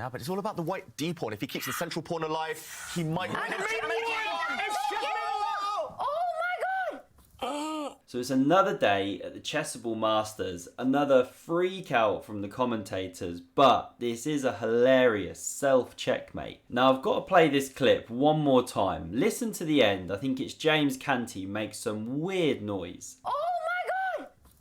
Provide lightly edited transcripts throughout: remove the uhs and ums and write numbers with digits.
Yeah, but it's all about the white D pawn. If he keeps the central pawn alive, he might win. So it's another day at the Chessable Masters, another freak out from the commentators, but this is a hilarious self-checkmate. Now I've got to play this clip one more time. Listen to the end. I think it's James Canty makes some weird noise.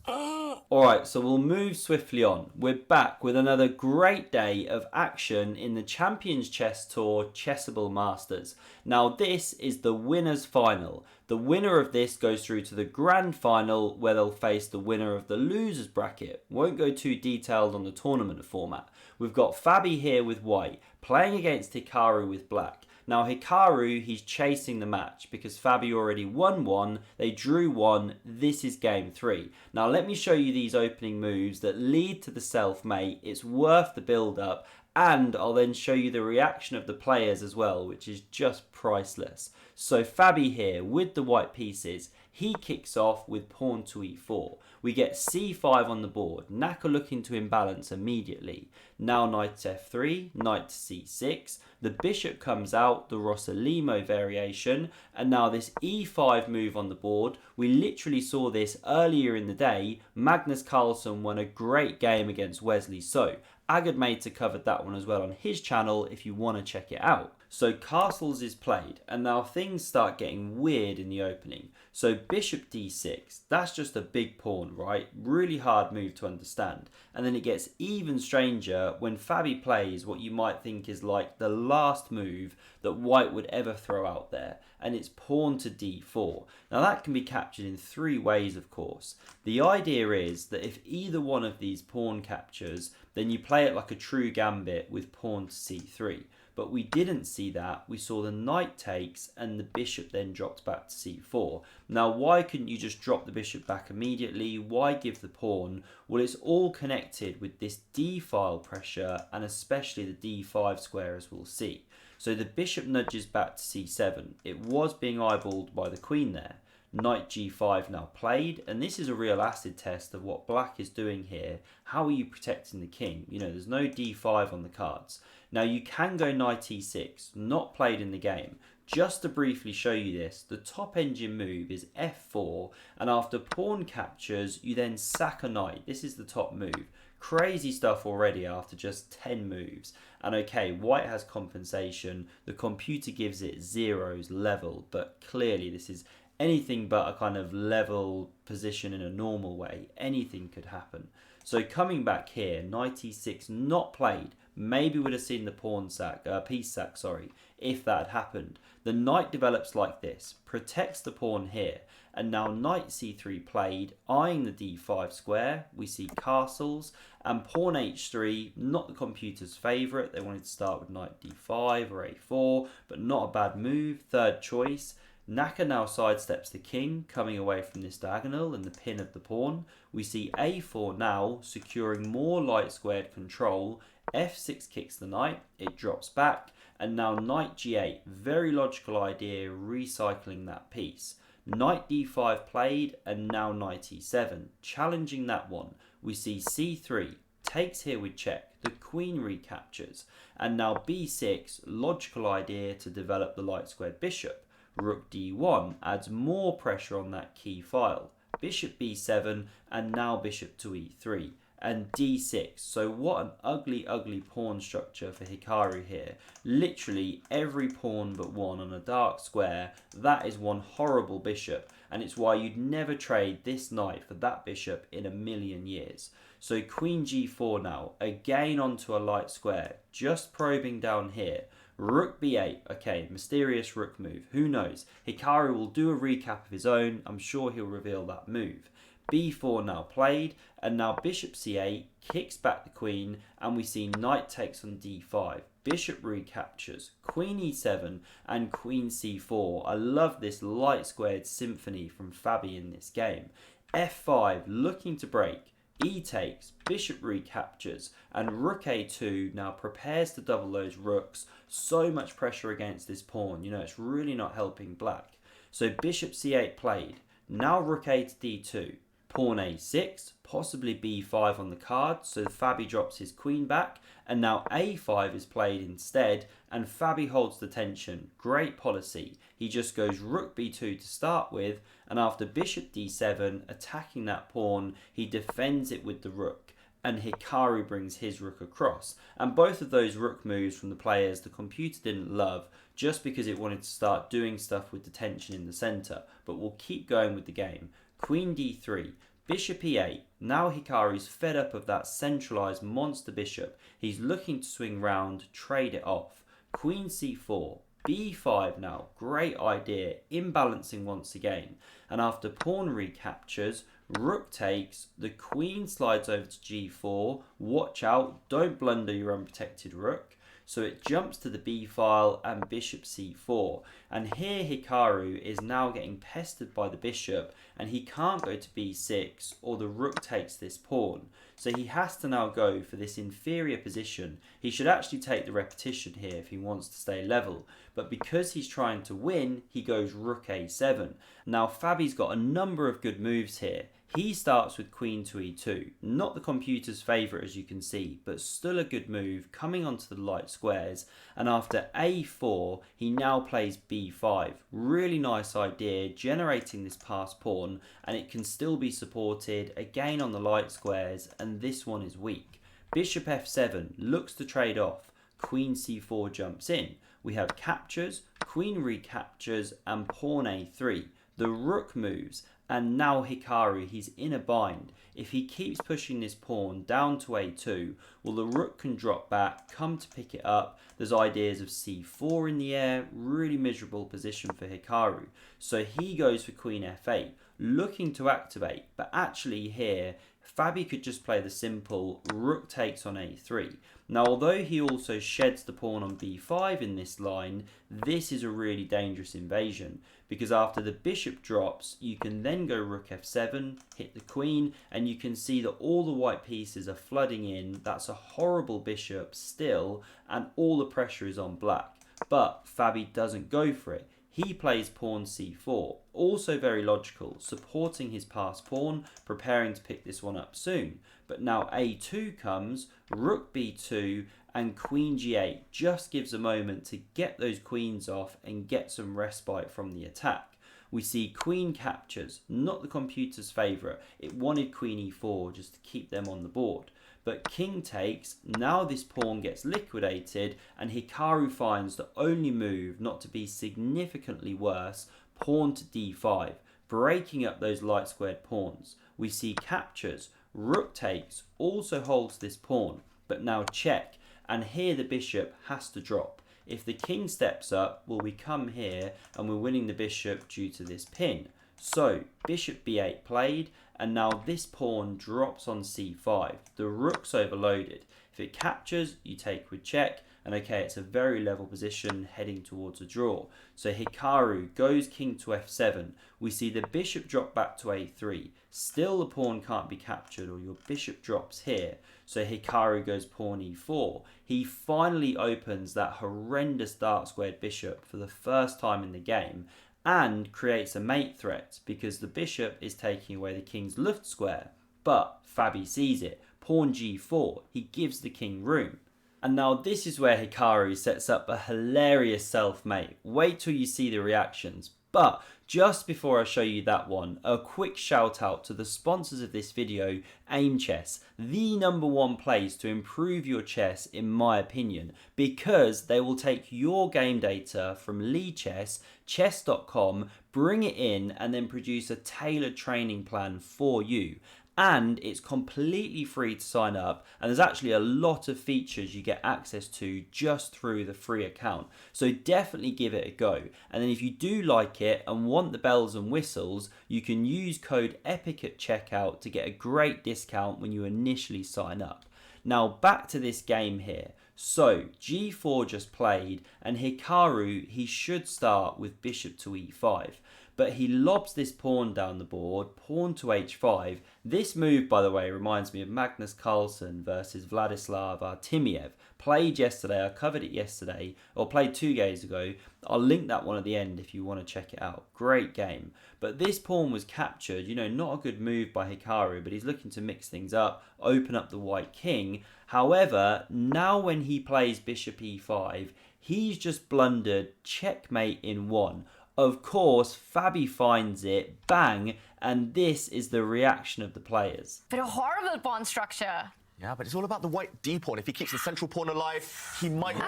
Alright, so we'll move swiftly on. We're back with another great day of action in the Champions Chess Tour Chessable Masters. Now this is the winners final. The winner of this goes through to the grand final where they'll face the winner of the losers bracket. Won't go too detailed on the tournament format. We've got Fabi here with white, playing against Hikaru with black. Now Hikaru, he's chasing the match because Fabi already won one, they drew one, this is game 3. Now let me show you these opening moves that lead to the self-mate, it's worth the build-up, and I'll then show you the reaction of the players as well, which is just priceless. So Fabi here with the white pieces, he kicks off with pawn to e4. We get c5 on the board, Naka looking to imbalance immediately. Now knight to f3, knight to c6, the bishop comes out, the Rossolimo variation, and now this e5 move on the board. We literally saw this earlier in the day. Magnus Carlsen won a great game against Wesley So. Agadmater covered that one as well on his channel if you want to check it out. So castles is played, and now things start getting weird in the opening. So bishop d6, that's just a big pawn, right? Really hard move to understand. And then it gets even stranger when Fabi plays what you might think is like the last move that white would ever throw out there, and it's pawn to d4. Now that can be captured in 3 ways, of course. The idea is that if either one of these pawn captures, then you play it like a true gambit with pawn to c3. But we didn't see that. We saw the knight takes and the bishop then dropped back to c4. Now why couldn't you just drop the bishop back immediately? Why give the pawn? Well, it's all connected with this d-file pressure and especially the d5 square, as we'll see. So the bishop nudges back to c7. It was being eyeballed by the queen there. Knight g5 now played, and this is a real acid test of what black is doing here. How are you protecting the king? You know, there's no d5 on the cards. Now you can go knight e6, not played in the game. Just to briefly show you this, the top engine move is f4, and after pawn captures, you then sack a knight. This is the top move. Crazy stuff already after just 10 moves. And okay, white has compensation. The computer gives it zeros level, but clearly this is anything but a kind of level position in a normal way. Anything could happen. So coming back here, knight e6 not played. Maybe would have seen the pawn sack, piece sack, sorry, if that had happened. The knight develops like this, protects the pawn here, and now knight c3 played, eyeing the d5 square. We see castles, and pawn h3, not the computer's favourite. They wanted to start with knight d5 or a4, but not a bad move, third choice. Naka now sidesteps the king, coming away from this diagonal and the pin of the pawn. We see a4 now, securing more light squared control. f6 kicks the knight, it drops back, and now knight g8, very logical idea, recycling that piece. Knight d5 played, and now knight e7, challenging that one. We see c3, takes here with check, the queen recaptures, and now b6, logical idea to develop the light squared bishop. Rook d1 adds more pressure on that key file. Bishop b7, and now bishop to e3. And d6. So what an ugly, ugly pawn structure for Hikaru here. Literally every pawn but one on a dark square. That is one horrible bishop. And it's why you'd never trade this knight for that bishop in a million years. So queen g4 now. Again onto a light square. Just probing down here. Rook b8, okay, mysterious rook move, who knows? Hikaru will do a recap of his own, I'm sure he'll reveal that move. b4 now played, and now bishop c8, kicks back the queen, and we see knight takes on d5. Bishop recaptures, queen e7, and queen c4. I love this light squared symphony from Fabi in this game. f5, looking to break. E takes, bishop recaptures, and rook a2 now prepares to double those rooks. So much pressure against this pawn, you know, it's really not helping black. So bishop c8 played, now rook a to d2, Pawn a6, possibly b5 on the card, so Fabi drops his queen back, and now a5 is played instead, and Fabi holds the tension. Great policy. He just goes rook b2 to start with, and after bishop d7, attacking that pawn, he defends it with the rook, and Hikaru brings his rook across. And both of those rook moves from the players the computer didn't love, just because it wanted to start doing stuff with the tension in the centre, but we'll keep going with the game. Queen d3, bishop e8. Now Hikaru's fed up of that centralised monster bishop. He's looking to swing round, trade it off. Queen c4, b5 now, great idea, imbalancing once again. And after pawn recaptures, rook takes, the queen slides over to g4. Watch out, don't blunder your unprotected rook. So it jumps to the b file and bishop c4. And here Hikaru is now getting pestered by the bishop, and he can't go to b6 or the rook takes this pawn. So he has to now go for this inferior position. He should actually take the repetition here if he wants to stay level. But because he's trying to win, he goes rook a7. Now Fabi's got a number of good moves here. He starts with queen to e2, not the computer's favourite as you can see, but still a good move coming onto the light squares, and after a4 he now plays b5. Really nice idea, generating this passed pawn, and it can still be supported again on the light squares, and this one is weak. Bishop f7 looks to trade off, queen c4 jumps in. We have captures, queen recaptures, and pawn a3. The rook moves, and now Hikaru, he's in a bind. If he keeps pushing this pawn down to a2, well, the rook can drop back, come to pick it up. There's ideas of c4 in the air, really miserable position for Hikaru. So he goes for queen f8, looking to activate, but actually here, Fabi could just play the simple rook takes on a3. Now, although he also sheds the pawn on b5 in this line, this is a really dangerous invasion, because after the bishop drops, you can then go rook f7, hit the queen, and you can see that all the white pieces are flooding in. That's a horrible bishop still, and all the pressure is on black. But Fabi doesn't go for it. He plays pawn c4, also very logical, supporting his passed pawn, preparing to pick this one up soon. But now a2 comes, rook b2, and queen g8 just gives a moment to get those queens off and get some respite from the attack. We see queen captures, not the computer's favourite. It wanted queen e4 just to keep them on the board. But king takes, now this pawn gets liquidated, and Hikaru finds the only move not to be significantly worse, pawn to d5, breaking up those light squared pawns. We see captures, rook takes, also holds this pawn, but now check, and here the bishop has to drop. If the king steps up, well, we come here and we're winning the bishop due to this pin. So bishop b8 played, and now this pawn drops on c5. The rook's overloaded. If it captures, you take with check, and okay, it's a very level position heading towards a draw. So Hikaru goes king to f7. We see the bishop drop back to a3. Still the pawn can't be captured, or your bishop drops here. So Hikaru goes pawn e4. He finally opens that horrendous dark squared bishop for the first time in the game, and creates a mate threat because the bishop is taking away the king's left square. But Fabi sees it. Pawn g4. He gives the king room. And now this is where Hikaru sets up a hilarious self-mate. Wait till you see the reactions. But just before I show you that one, a quick shout out to the sponsors of this video, AIMCHESS, the #1 place to improve your chess in my opinion, because they will take your game data from Lichess, chess.com, bring it in and then produce a tailored training plan for you. And it's completely free to sign up, and there's actually a lot of features you get access to just through the free account. So definitely give it a go. And then if you do like it and want the bells and whistles, you can use code EPIC at checkout to get a great discount when you initially sign up. Now back to this game here. So g4 just played, and Hikaru, he should start with bishop to e5. but he lobs this pawn down the board, pawn to h5. This move, by the way, reminds me of Magnus Carlsen versus Vladislav Artemiev. Played yesterday, I covered it yesterday, or played 2 days ago. I'll link that one at the end if you want to check it out. Great game. But this pawn was captured, you know, not a good move by Hikaru, but he's looking to mix things up, open up the white king. However, now when he plays bishop e5, he's just blundered checkmate in 1. Of course, Fabi finds it, bang, and this is the reaction of the players. But a horrible pawn structure. Yeah, but it's all about the white d pawn. If he keeps the central pawn alive, he might win.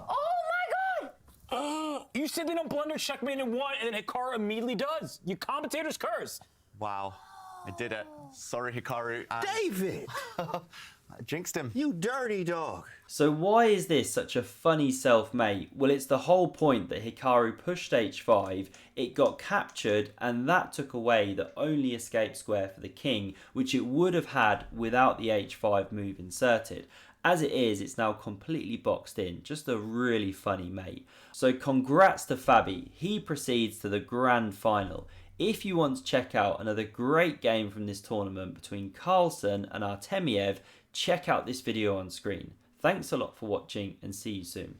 Oh my god! You said they don't blunder checkmate in 1, and then Hikaru immediately does. You commentator's curse. Wow, I did it. Sorry, Hikaru. David! I jinxed him. You dirty dog. So why is this such a funny self-mate? Well, it's the whole point that Hikaru pushed h5, it got captured, and that took away the only escape square for the king, which it would have had without the h5 move inserted. As it is, it's now completely boxed in. Just a really funny mate. So congrats to Fabi. He proceeds to the grand final. If you want to check out another great game from this tournament between Carlsen and Artemiev, check out this video on screen. Thanks a lot for watching and see you soon.